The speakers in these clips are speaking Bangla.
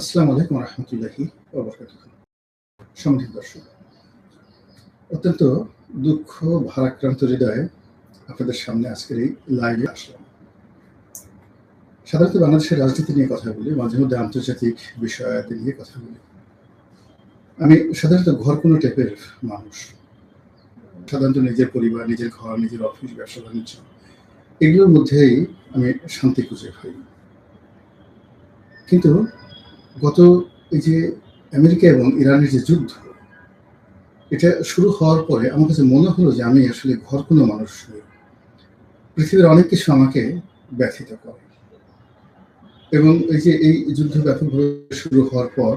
আসসালামু আলাইকুম রহমতুল্লাহি ওয়া বারাকাতুহু। সম্মানিত দর্শক, অত্যন্ত দুঃখ ভারাক্রান্ত হৃদয়ে আপনাদের সামনে আজকের এই লাইভে আসলাম। সাধারণত বাংলাদেশের রাজনীতি নিয়ে কথা বলি, মাঝে মধ্যে আন্তর্জাতিক বিষয়াদি নিয়ে কথা বলি। আমি সাধারণত ঘরকুনো টাইপের মানুষ। সাধারণত নিজের পরিবার, নিজের ঘর, নিজের অফিস, ব্যবসা বাণিজ্য এগুলোর মধ্যেই আমি শান্তি খুঁজে পাই। কিন্তু গত এই যে আমেরিকা এবং ইরানের যে যুদ্ধ, এটা শুরু হওয়ার পরে আমার কাছে মনে হলো যে আমি আসলে ঘরকুনো মানুষ নই। পৃথিবীর অনেক কিছু আমাকে ব্যথিত করে এবং এই যে এই যুদ্ধ ব্যাপকভাবে শুরু হওয়ার পর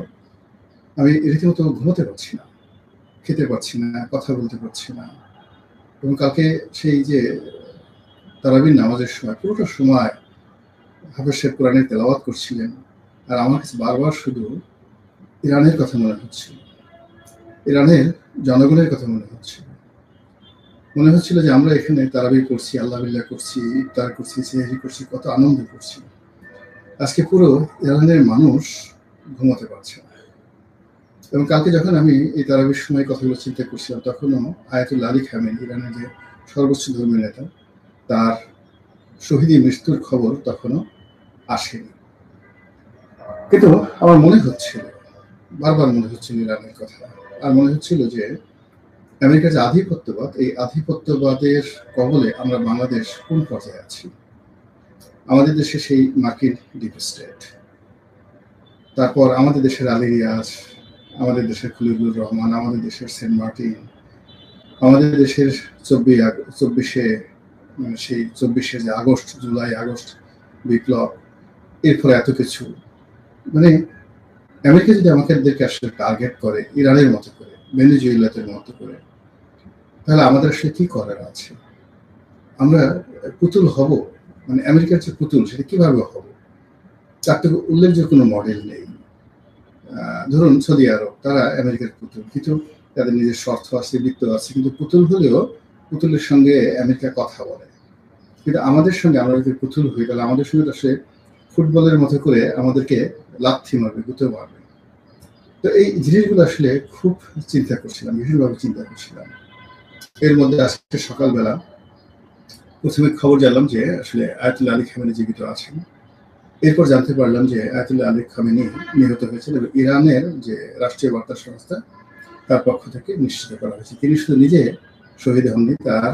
আমি রীতিমতো ঘুমোতে পারছি না, খেতে পারছি না, কথা বলতে পারছি না। এবং কালকে সেই যে তারাবির নামাজের সময় পুরোটা সময় হাফেজ সাহেব কোরআনের তেলাওয়াত করছিলেন, আর আমার কাছে বারবার শুধু ইরানের কথা মনে হচ্ছিল, ইরানের জনগণের কথা মনে হচ্ছিল। মনে হচ্ছিল যে আমরা এখানে তারাবি করছি, আল্লাহ বিল্লাহ করছি, ইফতার করছি, সেহরি করছি, কত আনন্দ করছি। আজকে পুরো ইরানের মানুষ ঘুমাতে পারছে না। এবং কালকে যখন আমি এই তারাবির সময় কথাগুলো চিন্তা করছিলাম, তখনও আয়াতুল্লাহ আলী খামেনি, ইরানের যে সর্বোচ্চ ধর্মীয় নেতা, তার শহীদী মৃত্যুর খবর তখনও আসেনি। কিন্তু আমার মনে হচ্ছিল, বারবার মনে হচ্ছিল ইরানের কথা, আর মনে হচ্ছিল যে আমেরিকার যে আধিপত্যবাদ, এই আধিপত্যবাদের কবলে আমরা বাংলাদেশ কোন পর্যায়ে আছি। আমাদের দেশে সেই মার্কিন ডিপ স্টেট, তারপর আমাদের দেশের আলী রিয়াজ, আমাদের দেশের খলিলুর রহমান, আমাদের দেশের সেন্ট মার্টিন, আমাদের দেশের চব্বিশে যে আগস্ট, জুলাই আগস্ট বিপ্লব, এরপরে এত কিছু। মানে আমেরিকা যদি আমাদেরকে আসলে টার্গেট করে ইরানের মতো করে, ভেনেজুয়েলার মতো করে, তাহলে আমাদের আসলে কি করার আছে? আমরা পুতুল হব? মানে আমেরিকার যে পুতুল, সেটা কিভাবে হব? তার তো উল্লেখযোগ্য কোনো মডেল নেই। ধরুন সৌদি আরব, তারা আমেরিকার পুতুল, কিন্তু তাদের নিজের স্বার্থ আছে, বৃত্ত আছে, কিন্তু পুতুল হলেও পুতুলের সঙ্গে আমেরিকা কথা বলে। কিন্তু আমাদের সঙ্গে আমরা যদি পুতুল হই, তাহলে আমাদের সঙ্গে তো সে ফুটবলের মতো করে আমাদেরকে লাথি মারবে, গুঁতো মারবে। তো এই জিনিসগুলো আসলে খুব চিন্তা করছিলাম, ভীষণভাবে চিন্তা করছিলাম। এর মধ্যে আজকে সকালবেলা প্রথমে খবর জানলাম যে আসলে আয়াতুল্লাহ আলী খামেনি জীবিত আছেন। এরপর জানতে পারলাম যে আয়াতুল্লাহ আলী খামেনি নিহত হয়েছেন এবং ইরানের যে রাষ্ট্রীয় বার্তা সংস্থা, তার পক্ষ থেকে নিশ্চিত করা হয়েছে তিনি শুধু নিজে শহীদ হননি, তার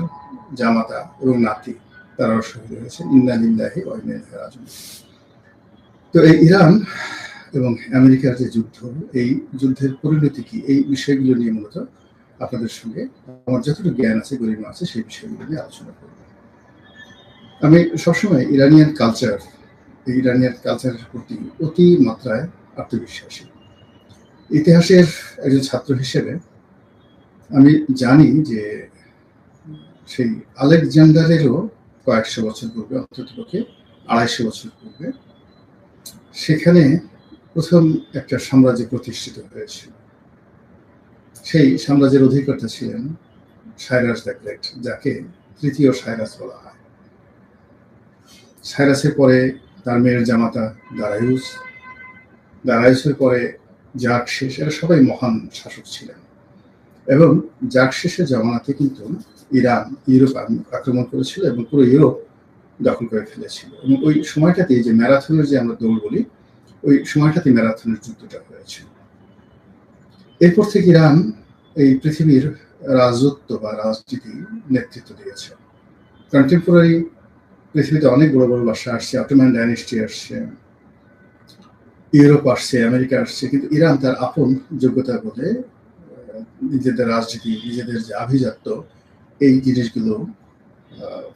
জামাতা এবং নাতি তারাও শহীদ হয়েছেন। ইন্না লিল্লাহি ওয়া ইন্না ইলাইহি রাজিউন। তো এই ইরান এবং আমেরিকার যে যুদ্ধ, এই যুদ্ধের পরিণতি কি, এই বিষয়গুলো নিয়ে মূলত আপনাদের সঙ্গে আমার যতটুকু জ্ঞান আছে, গরিমা আছে, সেই বিষয়গুলো নিয়ে আলোচনা করব। আমি সবসময় ইরানিয়ান কালচারের প্রতি অতি মাত্রায় আত্মবিশ্বাসী। ইতিহাসের একজন ছাত্র হিসেবে আমি জানি যে সেই আলেকজান্ডারেরও কয়েকশো বছর পূর্বে, অন্ততপক্ষে 250 বছর পূর্বে, সেখানে প্রথম একটা সাম্রাজ্য প্রতিষ্ঠিত হয়েছিল। সেই সাম্রাজ্যের অধিকর্তা ছিলেন সাইরাস দ্য গ্রেট, যাকে তৃতীয় সাইরাস বলা হয়। সাইরাসের পরে তার মেয়ের জামাতা দারায়ুস, দারায়ুসের পরে জার্কশেস, এরা সবাই মহান শাসক ছিলেন। এবং জার্কশেসের জামানাতে কিন্তু ইরান ইউরোপ আক্রমণ করেছিল এবং পুরো ইউরোপ দখল করে ফেলেছিল। এবং ওই সময়টাতে যে ম্যারাথনের যে আমরা দৌড় বলি, ওই সময়টাতে ম্যারাথনের যুদ্ধটা হয়েছিল। এরপর থেকে ইরান এই পৃথিবীর রাজত্ব বা রাজনীতি নেতৃত্ব দিয়েছে। কন্টেম্পোরারি পৃথিবীতে অনেক বড় বড় বাদশা আসছে, অটোমান ডাইনেস্টি আসছে, ইউরোপ আসছে, আমেরিকা আসছে, কিন্তু ইরান তার আপন যোগ্যতা বলে নিজেদের রাজনীতি, নিজেদের যে আভিজাত্য, এই জিনিসগুলো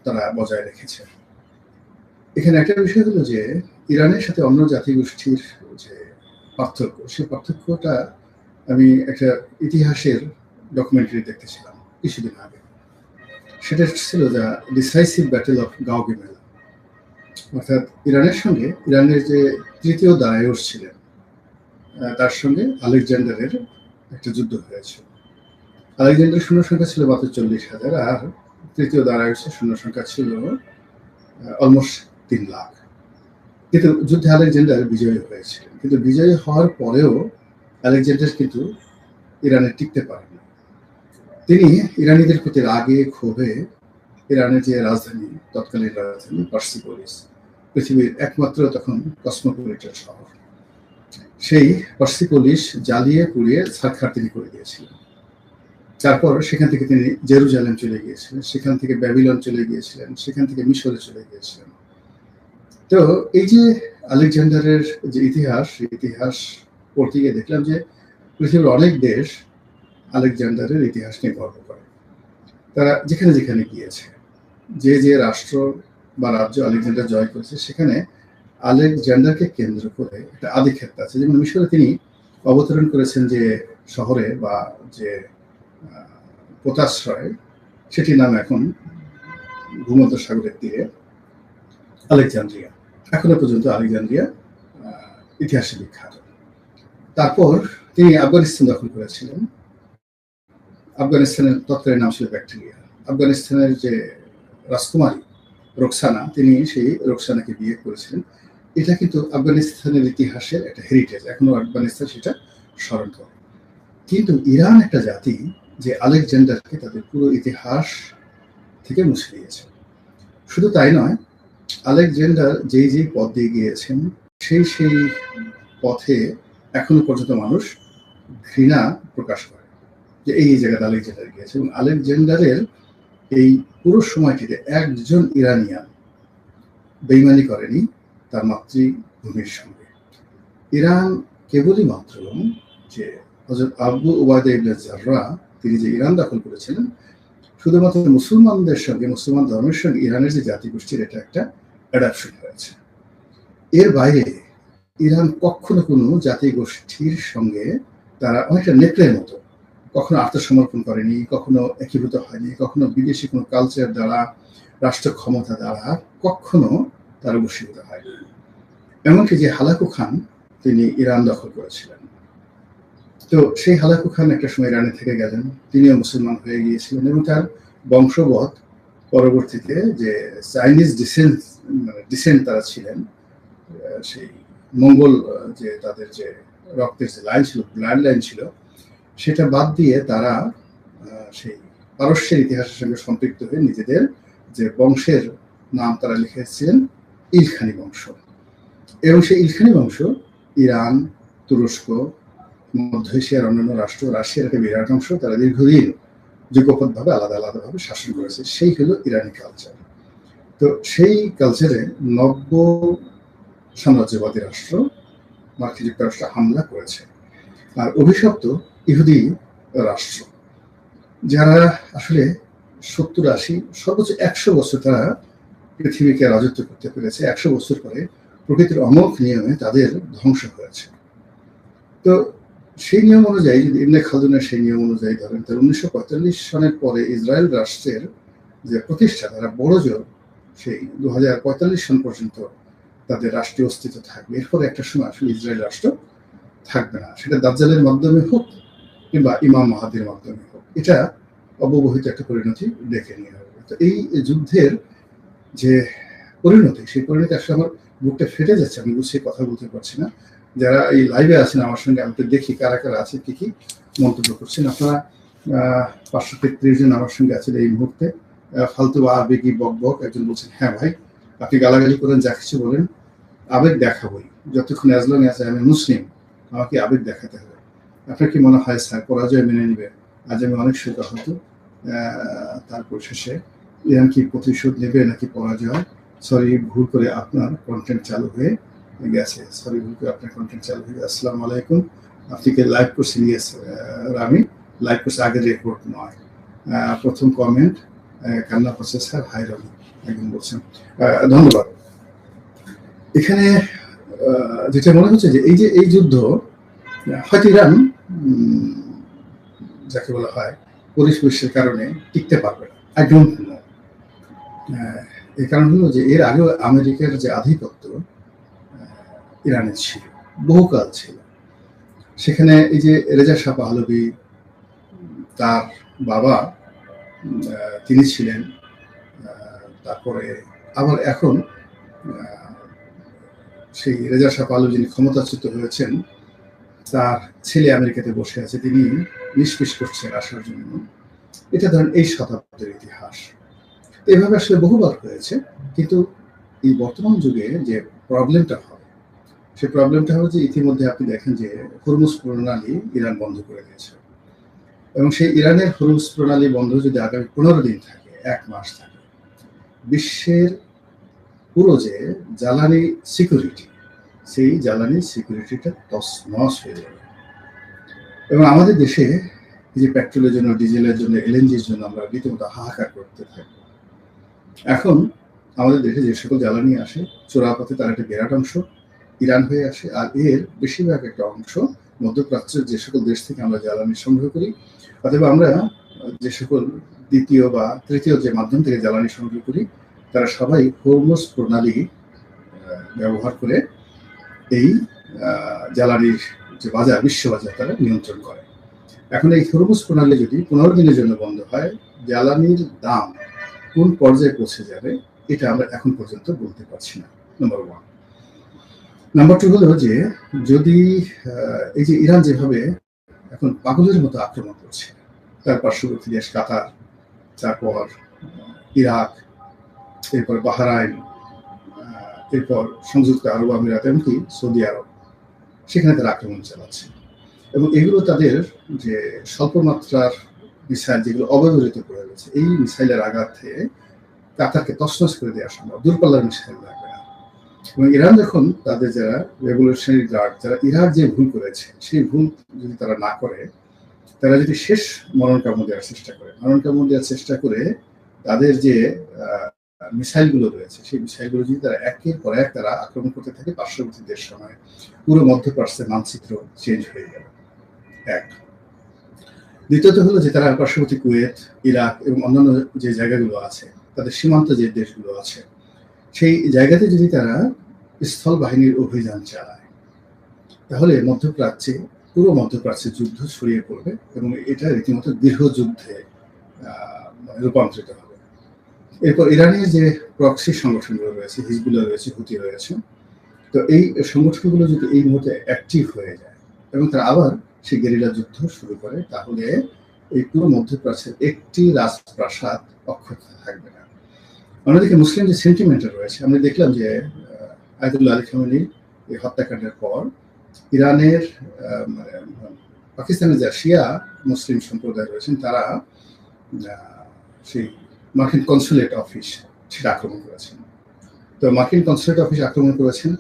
তারা বজায় রেখেছে। এখানে একটা বিষয় হলো যে ইরানের সাথে অন্য জাতিগোষ্ঠীর যে পার্থক্য, সেই পার্থক্যটা আমি একটা ইতিহাসের ডকুমেন্টারি দেখতেছিলাম কিছুদিন আগে। সেটা ছিল দ্য ডিসাইসিভ ব্যাটেল অফ গাওগিমেল। অর্থাৎ ইরানের সঙ্গে, ইরানের যে তৃতীয় দারায়ুস ছিলেন, তার সঙ্গে আলেকজান্ডারের একটা যুদ্ধ হয়েছিল। আলেকজান্ডারের সৈন্য সংখ্যা ছিল মাত্র 40,000, আর তৃতীয় দারায়ুসের সৈন্য সংখ্যা ছিল অলমোস্ট 3 লাখ। কিন্তু যুদ্ধে আলেকজান্ডার বিজয়ী হয়েছিলেন, কিন্তু বিজয়ী হওয়ার পরেও আলেকজান্ডার কিন্তু ইরানে টিকতে পারেনি। তিনি ইরানিদের প্রতি রাগে ক্ষোভে ইরানের যে রাজধানী, তৎকালীন রাজধানী পার্সিপোলিস, পৃথিবীর একমাত্র তখন কসমোপলিটন শহর, সেই পার্সিপোলিস জ্বালিয়ে পুড়িয়ে ছারখার তিনি করে দিয়েছিলেন। তারপর সেখান থেকে তিনি জেরুজালেম চলে গিয়েছিলেন, সেখান থেকে ব্যাবিলন চলে গিয়েছিলেন, সেখান থেকে মিশরে চলে গিয়েছিলেন। তো এই যে আলেকজান্ডারের যে ইতিহাস পড়তে গিয়ে দেখলাম যে পৃথিবীর অনেক দেশ আলেকজান্ডারের ইতিহাস নিয়ে গর্ব করে। তারা যেখানে যেখানে গিয়েছে, যে রাষ্ট্র বা রাজ্য আলেকজান্ডার জয় করেছে, সেখানে আলেকজান্ডারকে কেন্দ্র করে একটা আধিক্ষেত্র আছে। যেমন মিশরে তিনি অবতরণ করেছেন যে শহরে বা যে পোতাশ্রয়, সেটির নাম এখন ভূমধ্য সাগরের তীরে আলেকজান্দ্রিয়া। এখনো পর্যন্ত আলেকজান্দ্রিয়া ইতিহাসে বিখ্যাত। তারপর তিনি আফগানিস্তান দখল করেছিলেন। আফগানিস্তানের তৎকালীন নাম ছিল ব্যাকটেরিয়া। আফগানিস্তানের যে রাজকুমারী রোকসানা, তিনি সেই রোকসানাকে বিয়ে করেছিলেন। এটা কিন্তু আফগানিস্তানের ইতিহাসের একটা হেরিটেজ, এখনো আফগানিস্তান সেটা স্মরণ করে। কিন্তু ইরান একটা জাতি যে আলেকজান্ডারকে তাদের পুরো ইতিহাস থেকে মুছে দিয়েছে। শুধু তাই নয়, আলেকজান্ডার যেই পথ দিয়ে গিয়েছেন, সেই পথে এখনো পর্যন্ত মানুষ ঘৃণা প্রকাশ করে যে এই জায়গাতে আলেকজান্ডার গিয়েছে। এবং আলেকজান্ডারের এই পুরো সময়টিতে একজন ইরানিয়ান বেইমানি করেনি তার মাতৃভূমির সঙ্গে। ইরান কেবলই মাত্র যে হযরত আবু উবাইদা ইবনে জাররাহ, তিনি যে ইরান দখল করেছিলেন, শুধুমাত্র মুসলমানদের সঙ্গে, মুসলমান ধর্মের সঙ্গে ইরানের যে জাতিগোষ্ঠীর এটা একটা অ্যাডাপশন হয়েছে। এর বাইরে ইরান কখনো কোনো জাতিগোষ্ঠীর সঙ্গে তারা অনেকটা নেকড়ের মতো কখনো আত্মসমর্পণ করেনি, কখনো একীভূত হয়নি, কখনো বিদেশি কোনো কালচার দ্বারা, রাষ্ট্র ক্ষমতা দ্বারা কখনো তারা বশীভূত হয়নি। এমনকি যে হালাকু খান, তিনি ইরান দখল করেছিলেন। তো সেই হালাকু খান একটা সময় ইরানে থেকে গেলেন, তিনিও মুসলমান হয়ে গিয়েছিলেন এবং তার বংশগত পরবর্তীতে যে চাইনিজ ডিসেন্ট তারা ছিলেন, সেই মঙ্গল যে তাদের যে রক্তের যে লাইন ছিল, ব্লাড লাইন ছিল, সেটা বাদ দিয়ে তারা সেই পারস্যের ইতিহাসের সঙ্গে সম্পৃক্ত হয়ে নিজেদের যে বংশের নাম তারা লিখেছিলেন ইলখানি বংশ। এবং সেই ইলখানি বংশ ইরান, তুরস্ক, মধ্য এশিয়ার অন্যান্য রাষ্ট্র, রাশিয়ার একটা বিরাট অংশ, তারা দীর্ঘদিন যুগপৎভাবে আলাদাভাবে শাসন করেছে। সেই হলো ইরানি কালচার। তো সেই কালচারে নব্য সাম্রাজ্যবাদী রাষ্ট্র মার্কিন যুক্তরাষ্ট্র হামলা করেছে। আর অভিশপ্ত ইহুদি রাষ্ট্র, যারা আসলে 70-80 সর্বোচ্চ 100 বছর তারা পৃথিবীকে রাজত্ব করতে পেরেছে। 100 বছর পরে প্রকৃতির অমোঘ নিয়মে তাদের ধ্বংস হয়েছে। তো সেই নিয়ম অনুযায়ী, যদি ইবনে খালদুনের সেই নিয়ম অনুযায়ী ধরেন, তার 1945 সনের পরে ইসরায়েল রাষ্ট্রের যে প্রতিষ্ঠা, তারা বড় জোর সেই 2045 সন পর্যন্ত তাদের রাষ্ট্রীয় অস্তিত্ব থাকবে। এরপরে একটা সময় আসলে ইসরায়েল রাষ্ট্র থাকবে না, সেটা দাজ্জালের মাধ্যমে হোক কিংবা ইমাম মাহাদির মাধ্যমে হোক। এটা অব্যবহিত একটা পরিণতি ডেকে নিয়ে হবে। তো এই যুদ্ধের যে পরিণতি, সেই পরিণতি আসলে আমার বুকটা ফেটে যাচ্ছে, আমি গুছিয়ে কথা বলতে পারছি না। যারা এই লাইভে আছেন আমার সঙ্গে, আমি তো দেখি কারা কারা আছে, কি মন্তব্য করছেন আপনারা। 533 জন আমার সঙ্গে আছেন এই মুহূর্তে। ফালতু বা আবেগী বক একজন বলছেন, হ্যাঁ ভাই আপনি গালাগালি করেন, যা কিছু বলেন, আবেগ দেখাবই যতক্ষণ, অ্যাজ লং অ্যাজ আমি মুসলিম, আমাকে আবেগ দেখাতে হবে। আপনার কি মনে হয় স্যার পরাজয় মেনে নিবে? আজ আমি অনেক শোকাহত। তারপর শেষে ইরান কি প্রতিশোধ নেবে নাকি পরাজয়? সরি, ভুল করে আপনার কন্টেন্ট চালু হয়ে গেছে। আসসালামু আলাইকুম। আপনি কি লাইভ করছেন? ইয়েস রামি, লাইভ করছে, আগের রেকর্ড নয়। প্রথম কমেন্ট কান্না করছে স্যার, হাই রামি একজন বলছেন। ধন্যবাদ। এখানে যেটা মনে হচ্ছে যে এই যুদ্ধ হয়তো ইরান যাকে বলা হয় পরিবেশের কারণে টিকতে পারবে না। I don't know. এর কারণ হলো যে এর আগেও আমেরিকার যে আধিপত্য ইরানের ছিল, বহুকাল ছিল। সেখানে এই যে রেজা শাহ পাহলভি, তার বাবা তিনি ছিলেন, তারপরে আবার এখন সেই রেজা শাহ পাহলভি যিনি ক্ষমতাচ্যুত হয়েছেন, তার ছেলে আমেরিকাতে বসে আছে, তিনি নিষ্পিস করছেন আসার জন্য। এটা ধরেন এই শতাব্দীর ইতিহাস। এভাবে আসলে বহুবার হয়েছে, কিন্তু এই বর্তমান যুগে যে প্রবলেমটা হয়, সেই প্রবলেমটা হবে যে ইতিমধ্যে আপনি দেখেন যে হরমুজ প্রণালী ইরান বন্ধ করে দিয়েছে, এবং সেই ইরানের হরমুজ প্রণালী বন্ধ যদি আগামী 15 দিন থাকে, 1 মাস থাকে, বিশ্বের পুরো যে জ্বালানি সিকিউরিটি, সেই জ্বালানি সিকিউরিটিটা তছনছ হয়ে যাবে। এবং আমাদের দেশে যে পেট্রোলের জন্য, ডিজেলের জন্য, এলএনজির জন্য আমরা রীতিমতো হাহাকার করতে থাকি। এখন আমাদের দেশে যে সকল জ্বালানি আসে, চোরাপথে তার একটা বিরাট অংশ ইরান হয়ে আসে, আর এর বেশিরভাগ একটা অংশ মধ্যপ্রাচ্যের যে সকল দেশ থেকে আমরা জ্বালানি সংগ্রহ করি, অথবা আমরা যে সকল দ্বিতীয় বা তৃতীয় যে মাধ্যম থেকে জ্বালানি সংগ্রহ করি, তারা সবাই হরমুজ প্রণালী ব্যবহার করে এই জ্বালানির যে বাজার, বিশ্ব বাজার তারা নিয়ন্ত্রণ করে। এখন এই হরমুজ প্রণালী যদি 15 দিনের জন্য বন্ধ হয়, জ্বালানির দাম কোন পর্যায়ে পৌঁছে যাবে এটা আমরা এখন পর্যন্ত বলতে পারছি না, নাম্বার 1। নাম্বার 2 হলো যে যদি এই যে ইরান যেভাবে এখন পাগলের মতো আক্রমণ করছে, তার পার্শ্ববর্তী দেশ কাতার, তারপর ইরাক, এরপর বাহরাইন, এরপর সংযুক্ত আরব আমিরাত, এমনকি সৌদি আরব, সেখানে তারা আক্রমণ চালাচ্ছে। এবং এগুলো তাদের যে স্বল্প মাত্রার মিসাইল যেগুলো অব্যবহৃত করে রয়েছে, এই মিসাইলের আঘাতে কাতারকে তছনছ করে দেওয়া সম্ভব, দূরপাল্লার মিসাইল লাগবে না। এবং ইরান যখন তাদের যারা রেভলিউশনারি গার্ড, যারা ইরাক যে ভুল করেছে, সেই ভুল যদি তারা না করে, তারা যদি শেষ মরণকাম্য দেওয়ার চেষ্টা করে তাদের যে মিসাইলগুলো রয়েছে, সেই মিসাইলগুলো যদি তারা একের পর এক তারা আক্রমণ করতে থাকে, পার্শ্ববর্তী দেশ সময় পুরো মধ্যপ্রাচ্যের মানচিত্র চেঞ্জ হয়ে গেল। এক। দ্বিতীয়ত হলো যে তারা পার্শ্ববর্তী কুয়েত, ইরাক এবং অন্যান্য যে জায়গাগুলো আছে, তাদের সীমান্ত যে দেশগুলো আছে, সেই জায়গাতে যদি তারা স্থল বাহিনীর অভিযান চালায়, তাহলে পুরো মধ্যপ্রাচ্যে যুদ্ধ ছড়িয়ে পড়বে এবং এটা রীতিমতো গৃহযুদ্ধে রূপান্তরিত হবে। এরপর ইরানের যে প্রক্সি সংগঠনগুলো রয়েছে, হিজবুল্লাহ রয়েছে, হুতি রয়েছে, তো এই সংগঠনগুলো যদি এই মুহূর্তে অ্যাক্টিভ হয়ে যায় এবং তারা আবার সেই গেরিলা যুদ্ধ শুরু করে, তাহলে এই পুরো মধ্যপ্রাচ্যের একটি রাজপ্রাসাদ অক্ষত থাকবে না। অন্যদিকে মুসলিম যে সেন্টিমেন্ট রয়েছে, আমরা দেখলাম যে আয়াতুল্লাহ আলী খামেনির এই হত্যাকাণ্ডের পর ইরানের পাকিস্তানের যা শিয়া মুসলিম সম্প্রদায় রয়েছেন, তারা সেই মার্কিন কনসুলেট অফিস সেটা আক্রমণ করেছেন। তো মার্কিন কনসুলেট অফিস আক্রমণ করেছেন,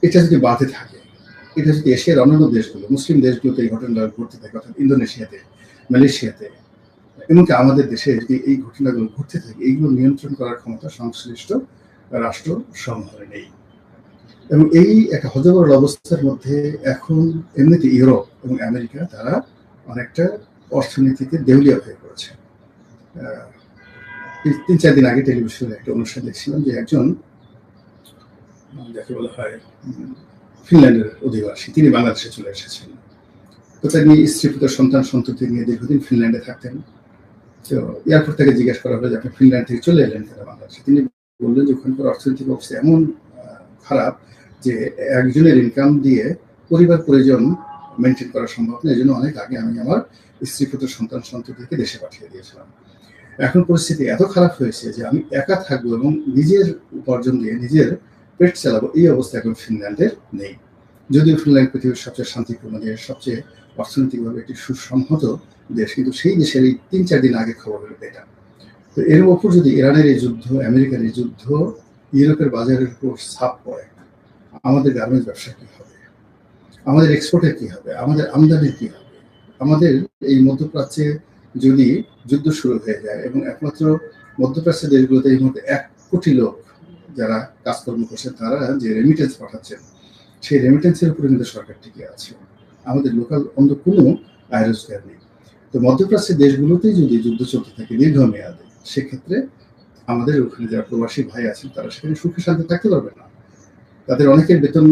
এটা যদি বাড়তে থাকে, এটা যদি এশিয়ার অন্যান্য দেশগুলো, মুসলিম দেশগুলোতে এই ঘটনাগুলো ঘটতে থাকে, অর্থাৎ ইন্দোনেশিয়াতে, মালয়েশিয়াতে, এমনকি আমাদের দেশে যদি এই ঘটনাগুলো ঘটতে থাকে, এইগুলো নিয়ন্ত্রণ করার ক্ষমতা সংশ্লিষ্ট রাষ্ট্র সমূহের নেই। এবং এই একটা হযবরল অবস্থার মধ্যে এখন এমনিতে ইউরোপ এবং আমেরিকা তারা অনেকটা অর্থনীতিতে দেউলিয়া হয়ে পড়েছে। 3-4 দিন আগে টেলিভিশনে একটা অনুষ্ঠান দেখছিলাম যে একজন, যাকে বলা হয় ফিনল্যান্ডের অধিবাসী, তিনি বাংলাদেশে চলে এসেছেন। তো তিনি স্ত্রী পুত্র সন্তান সন্ততি নিয়ে দীর্ঘদিন ফিনল্যান্ডে থাকতেন। তো এয়ারপোর্ট থেকে জিজ্ঞেস করা হলো যে আপনি ফিনল্যান্ড থেকে চলে এলেন কেন বাংলাদেশে? তিনি বললেন যে ওখানকার অর্থনৈতিক অবস্থা এমন খারাপ যে একজনের ইনকাম দিয়ে পরিবার পরিজন মেনটেন করা সম্ভব না, এই জন্য অনেক আগে আমি আমার স্ত্রী পুত্র সন্তান সন্ততিকে দেশে পাঠিয়ে দিয়েছিলাম। এখন পরিস্থিতি এত খারাপ হয়েছে যে আমি একা থাকবো এবং নিজের উপার্জন দিয়ে নিজের পেট চালাবো, এই অবস্থা এখন ফিনল্যান্ডের নেই। যদিও ফিনল্যান্ড পৃথিবীর সবচেয়ে শান্তিপূর্ণ দেশ, সবচেয়ে অর্থনৈতিকভাবে একটি সুসংহত দেশ, কিন্তু সেই দেশের এই 3-4 দিন আগে খবর হলো এটা। তো এর উপর যদি ইরানের এই যুদ্ধ, আমেরিকার এই যুদ্ধ ইউরোপের বাজারের উপর ছাপ পড়ে, আমাদের গার্মেন্টস ব্যবসা কি হবে, আমাদের এক্সপোর্টের কি হবে, আমাদের আমদানির কি হবে? আমাদের এই মধ্যপ্রাচ্যে যদি যুদ্ধ শুরু হয়ে যায় এবং একমাত্র মধ্যপ্রাচ্যের দেশগুলোতে এই মুহূর্তে 1 কোটি লোক যারা কাজকর্ম করছেন, তারা যে রেমিটেন্স পাঠাচ্ছেন, সেই রেমিটেন্সের উপরে কিন্তু সরকার টিকে আছে। আমাদের লোকাল অন্য কোনো আয় রোজগার নেই। তো মধ্যপ্রাচ্যের দেশগুলোতেই যদি যুদ্ধ চলতে থাকে দীর্ঘমেয়াদে, সেক্ষেত্রে আমাদের ওখানে যারা প্রবাসী ভাই আছেন, তারা সেখানে সুখে শান্তি থাকতে পারবে না। তাদের অনেকের বেতন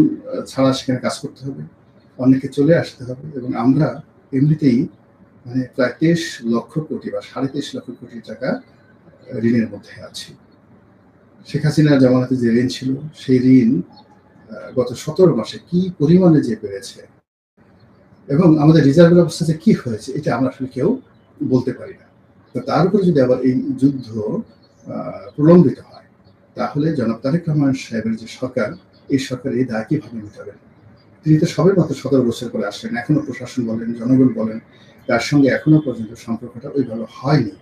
ছাড়া সেখানে কাজ করতে হবে, অনেকে চলে আসতে হবে, এবং আমরা এমনিতেই মানে প্রায় 23 লক্ষ কোটি বা 23.5 লক্ষ কোটি টাকা ঋণের মধ্যে আছি। শেখ হাসিনার জামানাতে যে ঋণ ছিল, সেই ঋণ গত 17 মাসে কি পরিমাণে যে বেড়েছে এবং আমাদের রিজার্ভের অবস্থা যে কি হয়েছে, এটা আমরা আসলে কেউ বলতে পারি না। তো তার উপরে যদি আবার এই যুদ্ধ প্রলম্বিত হয়, তাহলে জনাব তারেক রহমান সাহেবের যে সরকার, এই সরকার এই দায় কিভাবে মেটাবেন? তিনি তো সবেমাত্র 17 বছর করে আসলেন। এখনো প্রশাসন বলেন, জনগণ বলেন, তার সঙ্গে এখনো পর্যন্ত সম্পর্কটা ওইভাবে হয়নি।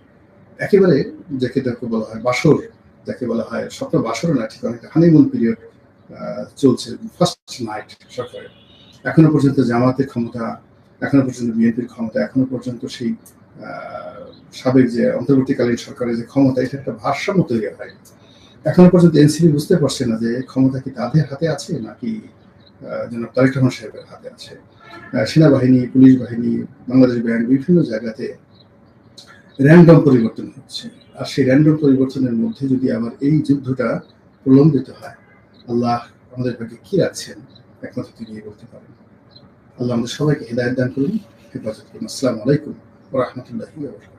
একেবারে যাকে বলা হয় বাসর, যাকে বলা হয় স্বপ্ন বাসরও না, ঠিক অনেকটা হানিমুন পিরিয়ড চলছে, ফার্স্ট নাইট সরকারের। এখনো পর্যন্ত জামাতের ক্ষমতা, এখনো পর্যন্ত বিএনপির ক্ষমতা, এখনো পর্যন্ত সেই সাবেক যে অন্তর্বর্তীকালীন সরকারের যে ক্ষমতা, এটা একটা ভারসাম্য তৈরি হয়। এখনো পর্যন্ত এনসিপি বুঝতে পারছে না যে ক্ষমতা কি তাদের হাতে আছে নাকি জনাব তারেক রহমান সাহেবের হাতে আছে। সেনাবাহিনী, পুলিশ বাহিনী, বাংলাদেশ ব্যাংক বিভিন্ন জায়গাতে র্যান্ডম পরিবর্তন হচ্ছে। আর সেই র্যান্ডম পরিবর্তনের মধ্যে যদি আবার এই যুদ্ধটা প্রলম্বিত হয়, আল্লাহ আমাদের ভাগ্যে কি রাখছেন একমাত্র তিনি বলতে পারেন। আল্লাহ আমাদের সবাইকে হেদায়েত দান করুন, হেফাজত করুন। আসসালামু আলাইকুম ওয়া রাহমাতুল্লাহি ওয়া বারাকাতুহু।